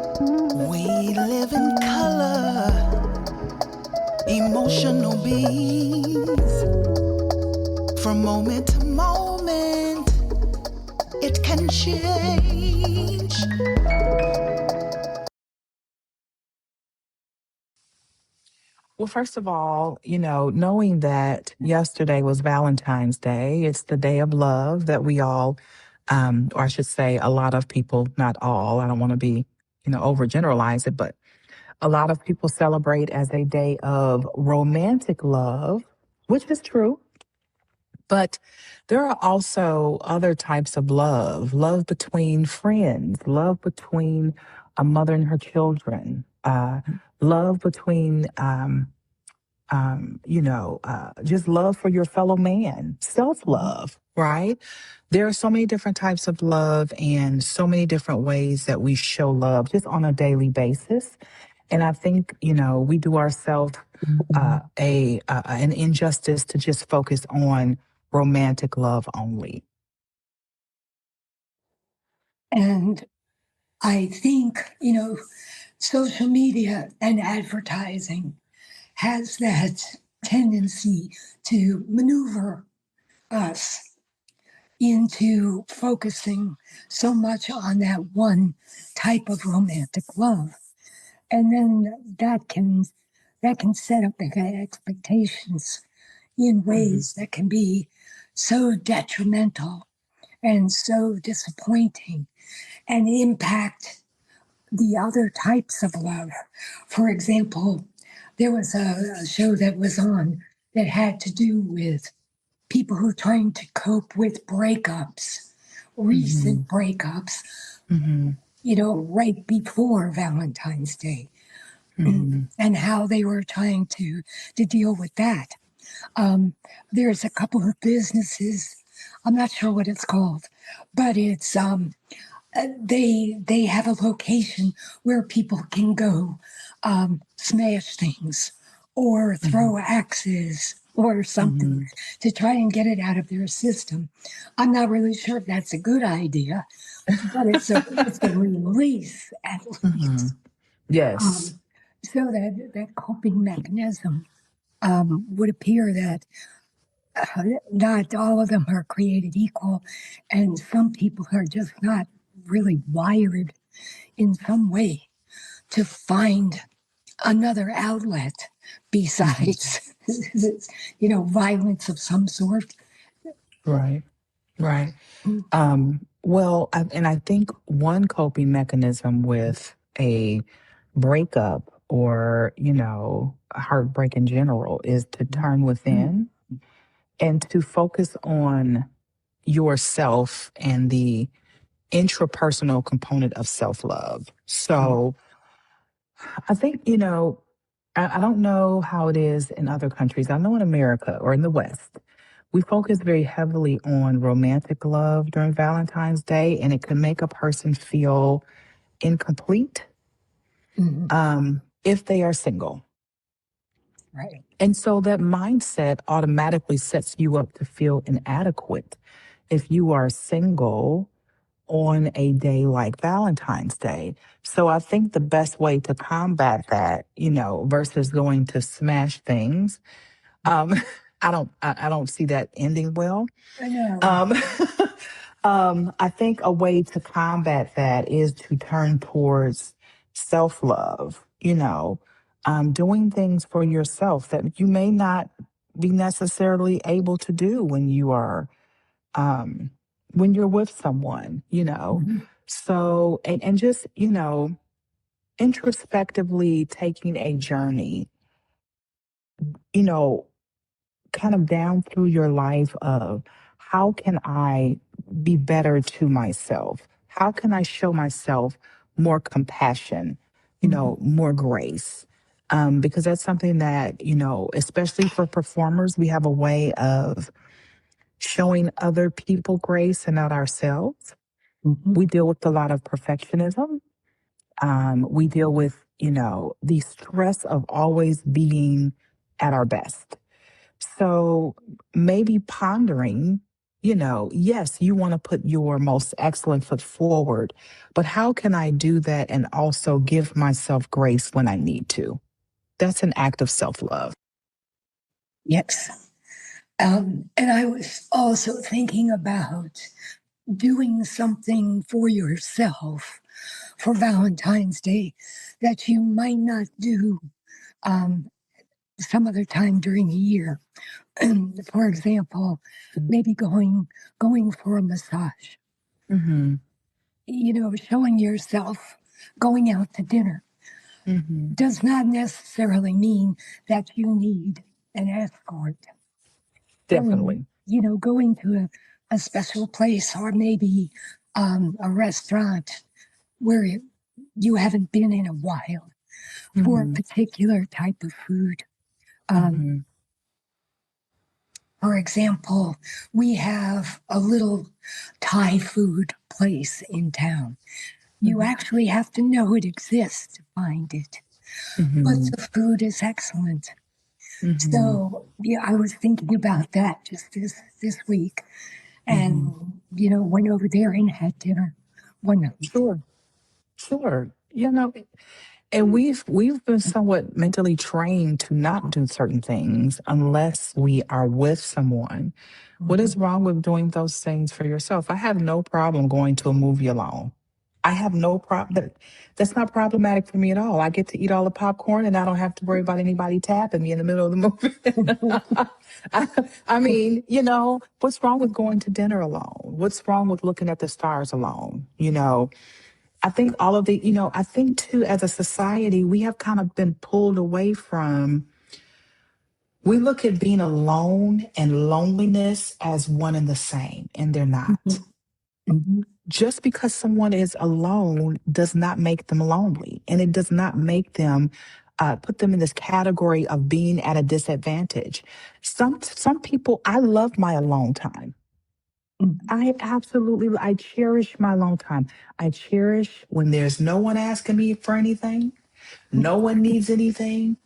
We live in color, emotional beings. From moment to moment, it can change. Well, first of all, knowing that yesterday was Valentine's Day, it's the day of love that we all, or I should say, a lot of people, not all, I don't want to be, overgeneralize it, but a lot of people celebrate as a day of romantic love, which is true. But there are also other types of love between friends, love between a mother and her children, love between, just love for your fellow man, self love, right? There are so many different types of love and so many different ways that we show love just on a daily basis. And I think, we do ourselves an injustice to just focus on romantic love only. And I think, social media and advertising has that tendency to maneuver us into focusing so much on that one type of romantic love. And then that can set up expectations in Mhm. ways that can be so detrimental and so disappointing and impact the other types of love. For example, there was a show that was on that had to do with people who are trying to cope with breakups, recent Mhm. breakups, Mhm. right before Valentine's Day, Mhm. and how they were trying to deal with that. Um, there's a couple of businesses. I'm not sure what it's called, but it's they have a location where people can go smash things or Mhm. throw axes or something Mhm. to try and get it out of their system. I'm not really sure if that's a good idea, but it's a release at least. Mhm. Yes. Um, so that coping mechanism would appear that not all of them are created equal, and some people are just not really wired in some way to find another outlet Mhm. besides, violence of some sort. Right. Right. And I think one coping mechanism with a breakup or, a heartbreak in general is to turn within and to focus on yourself and the intrapersonal component of self love. So I think, I don't know how it is in other countries. I know in America or in the West, we focus very heavily on romantic love during Valentine's Day, and it can make a person feel incomplete Mhm. if they are single. Right. And so that mindset automatically sets you up to feel inadequate if you are single on a day like Valentine's Day. So I think the best way to combat that, versus going to smash things, um, I don't see that ending well. I know. Um, I think a way to combat that is to turn towards self love, doing things for yourself that you may not be necessarily able to do um, when you're with someone, Mhm. So, and just, introspectively taking a journey, you know, kind of down through your life of how can I be better to myself? How can I show myself more compassion, Mhm. more grace? Because that's something that, especially for performers, we have a way of showing other people grace and not ourselves. Mhm. We deal with a lot of perfectionism. We deal with, the stress of always being at our best. So maybe pondering, Yes, you want to put your most excellent foot forward, but how can I do that and also give myself grace when I need to? That's an act of self love. Yes. And I was also thinking about doing something for yourself for Valentine's Day that you might not do um, some other time during the year. For example, maybe going for a massage. Mm-hmm. Showing yourself going out to dinner Mm-hmm. does not necessarily mean that you need an escort. Definitely. Going to a special place or maybe a restaurant where you haven't been in a while for a Mm-hmm. particular type of food. Um, Mm-hmm. for example, we have a little Thai food place in town. You actually have to know it exists to find it, but Mm-hmm. the food is excellent. Mm-hmm. So yeah, I was thinking about that just this week, Mm-hmm. and went over there and had dinner one night. Sure. Sure. And we've been somewhat mentally trained to not do certain things unless we are with someone. What is Mhm. wrong with doing those things for yourself? I have no problem going to a movie alone. I have no problem. That's not problematic for me at all. I get to eat all the popcorn and I don't have to worry about anybody tapping me in the middle of the movie. I, I mean, what's wrong with going to dinner alone? What's wrong with looking at the stars alone? I think all of I think too, as a society, we have kind of been pulled away from, we look at being alone and loneliness as one and the same, and they're not. Mhm. Just because someone is alone does not make them lonely, and it does not make them put them in this category of being at a disadvantage. Some people, I love my alone time. Mhm. I cherish my alone time. I cherish when there's no one asking me for anything, no one needs anything.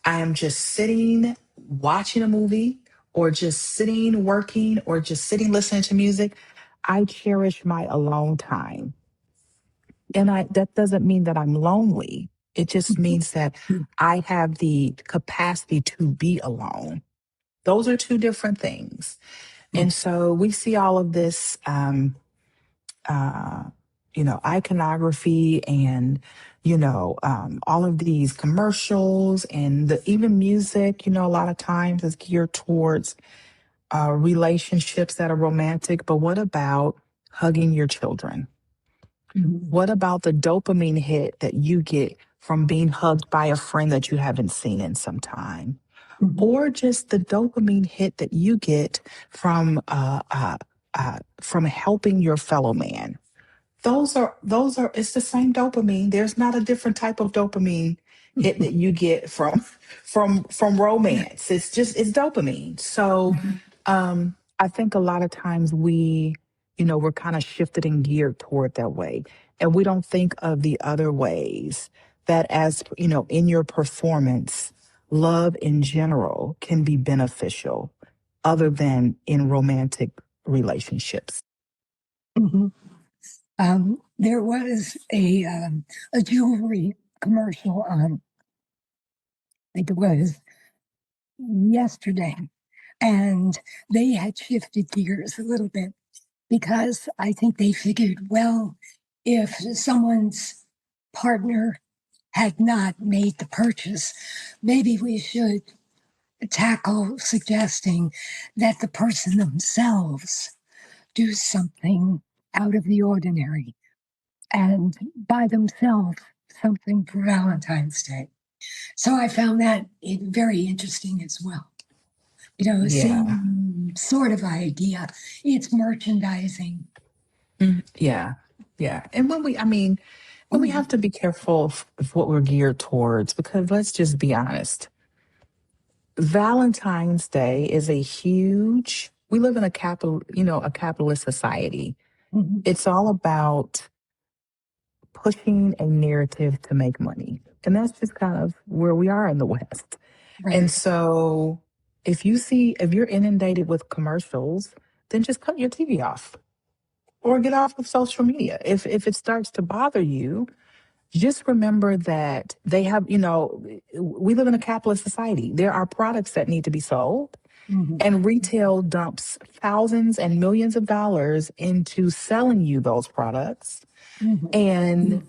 I am just sitting watching a movie or just sitting working or just sitting listening to music. I cherish my alone time. And that doesn't mean that I'm lonely. It just means that Mhm. I have the capacity to be alone. Those are two different things. Mhm. And so we see all of this uh, iconography and, all of these commercials and even music, a lot of times is geared towards relationships that are romantic. But what about hugging your children? Mhm. What about the dopamine hit that you get from being hugged by a friend that you haven't seen in some time? Mhm. Or just the dopamine hit that you get from helping your fellow man? Those are it's the same dopamine. There's not a different type of dopamine hit that you get from romance. It's dopamine. So I think a lot of times we're kind of shifted and geared toward that way. And we don't think of the other ways that, as in your performance, love in general can be beneficial other than in romantic relationships. Mhm. There was a jewelry commercial on, I think it was yesterday, and they had shifted gears a little bit because I think they figured, well, if someone's partner had not made the purchase, maybe we should tackle suggesting that the person themselves do something out of the ordinary and buy themselves something for Valentine's Day. So I found that very interesting as well. Yeah. Same sort of idea. It's merchandising. Yeah. Yeah. And when we have to be careful of what we're geared towards, because let's just be honest. Valentine's Day is we live in a capitalist society. Mhm. It's all about pushing a narrative to make money. And that's just kind of where we are in the West. And Right. so if you're inundated with commercials then just cut your TV off or get off of social media. If it starts to bother you, just remember that they have, we live in a capitalist society. There are products that need to be sold, Mhm. and retail dumps thousands and millions of dollars into selling you those products. Mhm. And,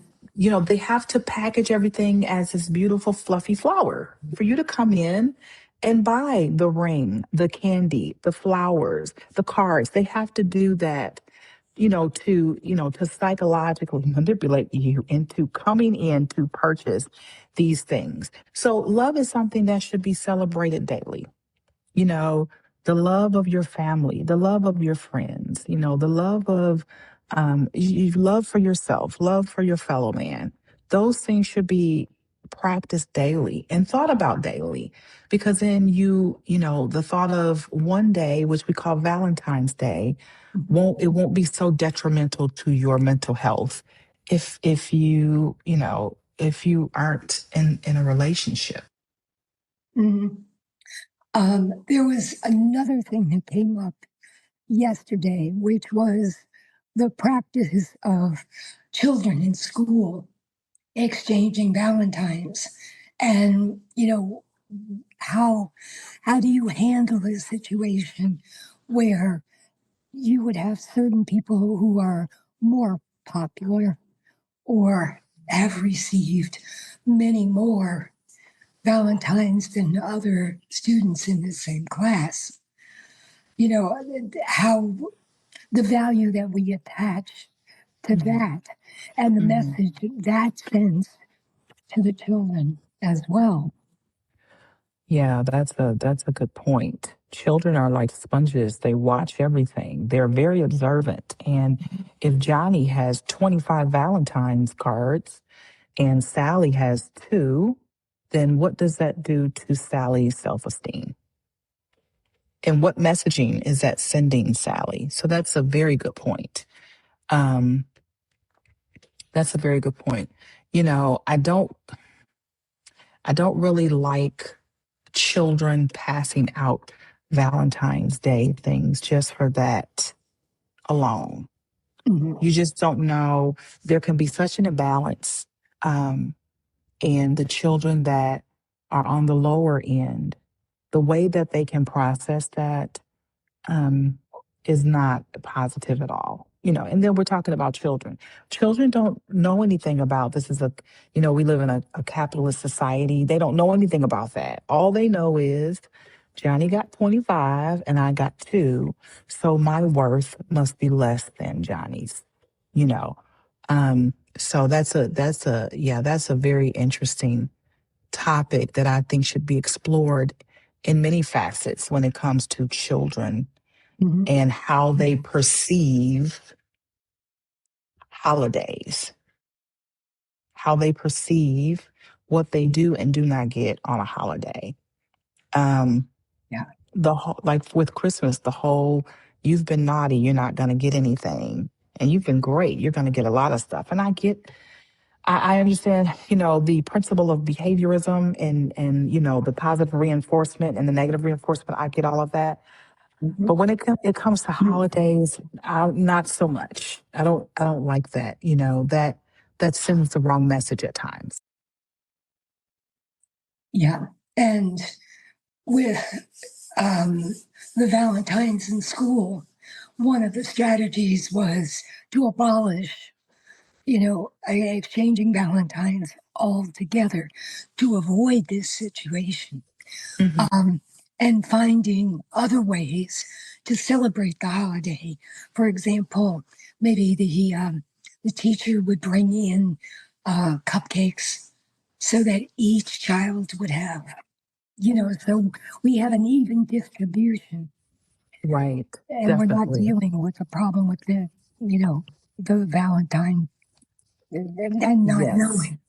they have to package everything as this beautiful, fluffy flower for you to come in and buy the ring, the candy, the flowers, the cards. They have to do that, to psychologically manipulate you into coming in to purchase these things. So love is something that should be celebrated daily. you know, the love of your family, the love of your friends, the love of love for yourself, love for your fellow man. Those things should be practiced daily and thought about daily, because then the thought of one day, which we call Valentine's Day, won't be so detrimental to your mental health if you aren't in a relationship. Mhm. There was another thing that came up yesterday, which was the practice of children in school exchanging Valentines. And, how how do you handle a situation where you would have certain people who are more popular or have received many more Valentines than other students in the same class? How the value that we attach to Mhm. that and the Mhm. message that sends to the children as well. Yeah, that's a good point. Children are like sponges. They watch everything. They're very observant. And if Johnny has 25 Valentine's cards and Sally has 2, then what does that do to Sally's self-esteem? And what messaging is that sending Sally? So that's a very good point. Um, that's a very good point. I don't really like children passing out Valentine's Day things just for that alone. Mhm. You just don't know. There can be such an imbalance. Um, and the children that are on the lower end, the way that they can process that um, is not positive at all. And then we're talking about children. Children don't know anything about this. We live in a capitalist society. They don't know anything about that. All they know is Johnny got 25 and I got 2. So my worth must be less than Johnny's, you know. So that's a very interesting topic that I think should be explored in many facets when it comes to children Mhm. and how they perceive holidays, how they perceive what they do and do not get on a holiday. Um, Yeah. the whole, like with Christmas, the whole you've been naughty, you're not going to get anything, and you've been great, you're going to get a lot of stuff. And I understand, the principle of behaviorism and the positive reinforcement and the negative reinforcement. I get all of that. Mhm. But when it comes to holidays, not so much. I don't like that. That sends the wrong message at times. Yeah. And with um, the Valentines in school, one of the strategies was to abolish, exchanging Valentines altogether to avoid this situation, Hmm. um, and finding other ways to celebrate the holiday. For example, maybe the teacher would bring in cupcakes so that each child would have, so we have an even distribution Right. and we're not Definitely. dealing with a problem with you know, the Valentine and not Yes. knowing.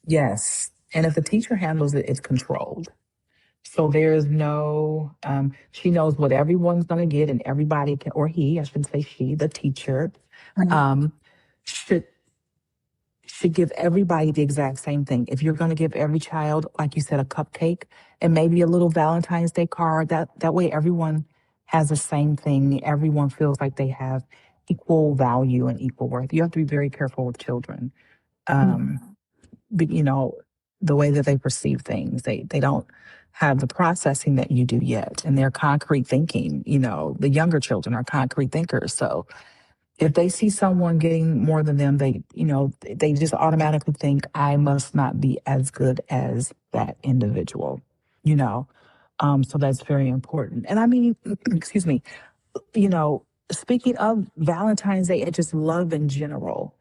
Yes. And if the teacher handles it, it's controlled. So there's no, she knows what everyone's going to get, and everybody can, or he, I shouldn't say she, the teacher, Right. um, should should give everybody the exact same thing. If you're going to give every child, like you said, a cupcake and maybe a little Valentine's Day card, that way everyone has the same thing. Everyone feels like they have equal value and equal worth. You have to be very careful with children. Um, but, the way that they perceive things, they don't have the processing that you do yet, and they're concrete thinking. The younger children are concrete thinkers. So if they see someone getting more than them, they just automatically think, I must not be as good as that individual. You know, so that's very important. And I mean, excuse me, you know, speaking of Valentine's Day and just love in general,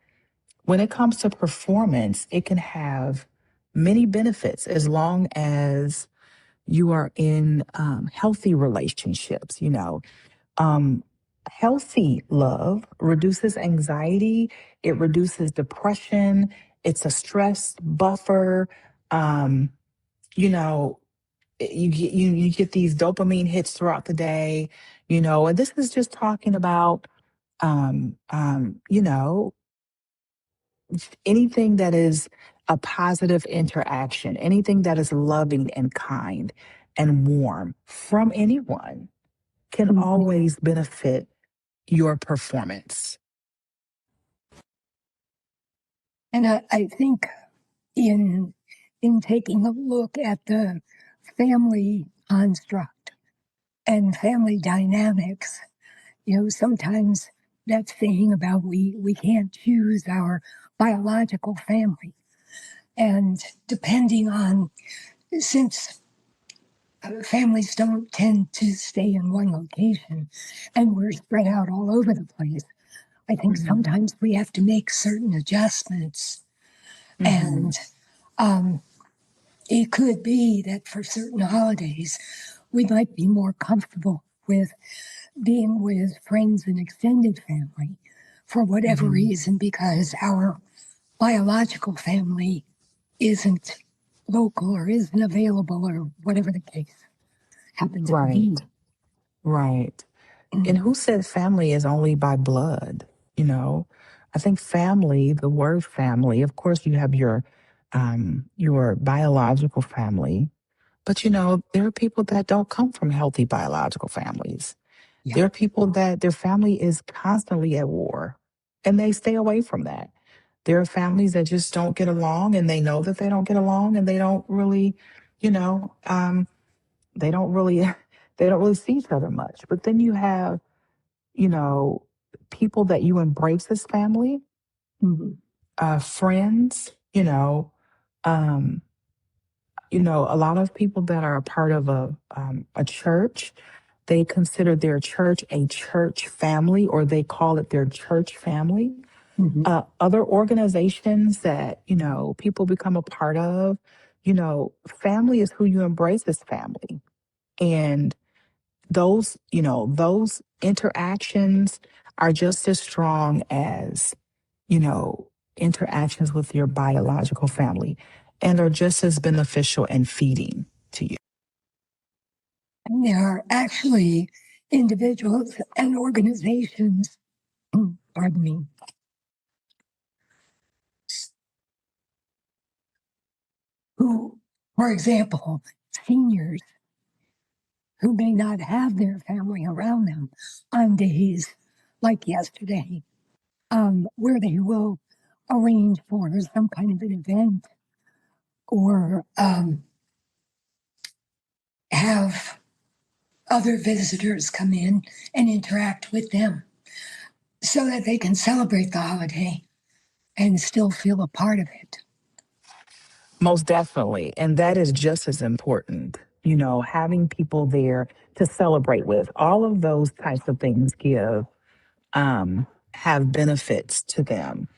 when it comes to performance, it can have many benefits as long as you are in healthy relationships. Um, Healthy love reduces anxiety, it reduces depression, it's a stress buffer. Um, you know, you get these dopamine hits throughout the day, and this is just talking about um, um, you know, anything that is a positive interaction, anything that is loving and kind and warm from anyone can always benefit your performance. And I think in taking a look at the family construct and family dynamics, sometimes that saying about we can't choose our biological family, and depending on, since families don't tend to stay in one location and we're spread out all over the place, I think sometimes we have to make certain adjustments. And it could be that for certain holidays, we might be more comfortable with being with friends and extended family for whatever reason, because our biological family isn't local or isn't available or whatever the case happens to be. Right, right. And who said family is only by blood? You know, I think family, the word family, of course, you have your biological family, but there are people that don't come from healthy biological families. Yeah. There are people that their family is constantly at war, and they stay away from that. There are families that just don't get along, and they know that they don't get along, and they don't really, you know, they don't really, they don't really see each other much. But then you have, you know, people that you embrace as family, friends, um, a lot of people that are a part of a church, they consider their church a church family, or they call it their church family. Other organizations that, people become a part of, family is who you embrace as family. And those interactions are just as strong as, interactions with your biological family, and are just as beneficial and feeding to you. And there are actually individuals and organizations, pardon me, who, for example, seniors who may not have their family around them on days like yesterday, where they will arrange for some kind of an event or have other visitors come in and interact with them so that they can celebrate the holiday and still feel a part of it. Most definitely. And that is just as important, having people there to celebrate with. All of those types of things have benefits to them.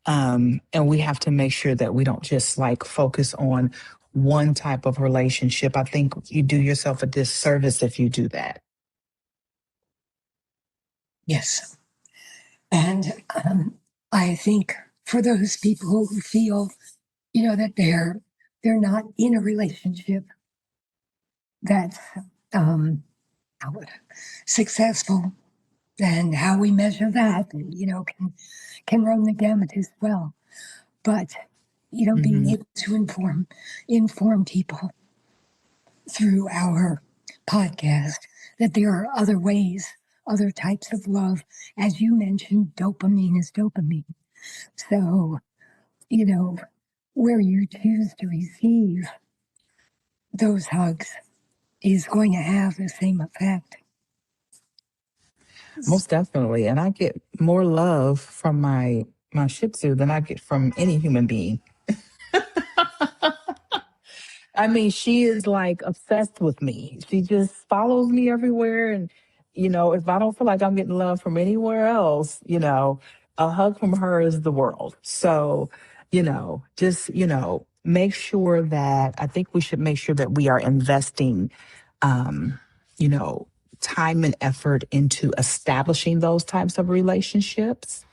And we have to make sure that we don't just like focus on one type of relationship. I think you do yourself a disservice if you do that. Yes. And I think for those people who feel, that they're not in a relationship that's successful, and how we measure that, can run the gamut as well. But being able to inform people through our podcast that there are other ways, other types of love. As you mentioned, dopamine is dopamine. So, where you choose to receive those hugs is going to have the same effect. Most definitely. And I get more love from my Shih Tzu than I get from any human being. I mean, she is like obsessed with me. She just follows me everywhere. And, if I don't feel like I'm getting love from anywhere else, a hug from her is the world. So, just, make sure that I think we should make sure that we are investing, um, you know, time and effort into establishing those types of relationships.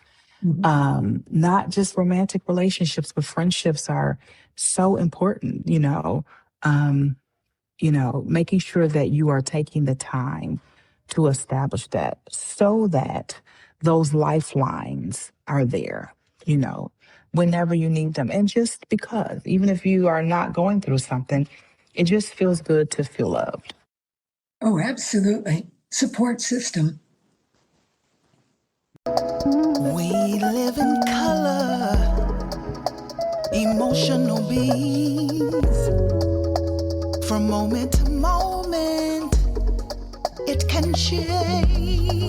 Not just romantic relationships, but friendships are so important, making sure that you are taking the time to establish that so that those lifelines are there, you know, whenever you need them. And just because, even if you are not going through something, it just feels good to feel loved. Oh, absolutely. Support system. We live in color, emotional beings. From moment to moment, it can change.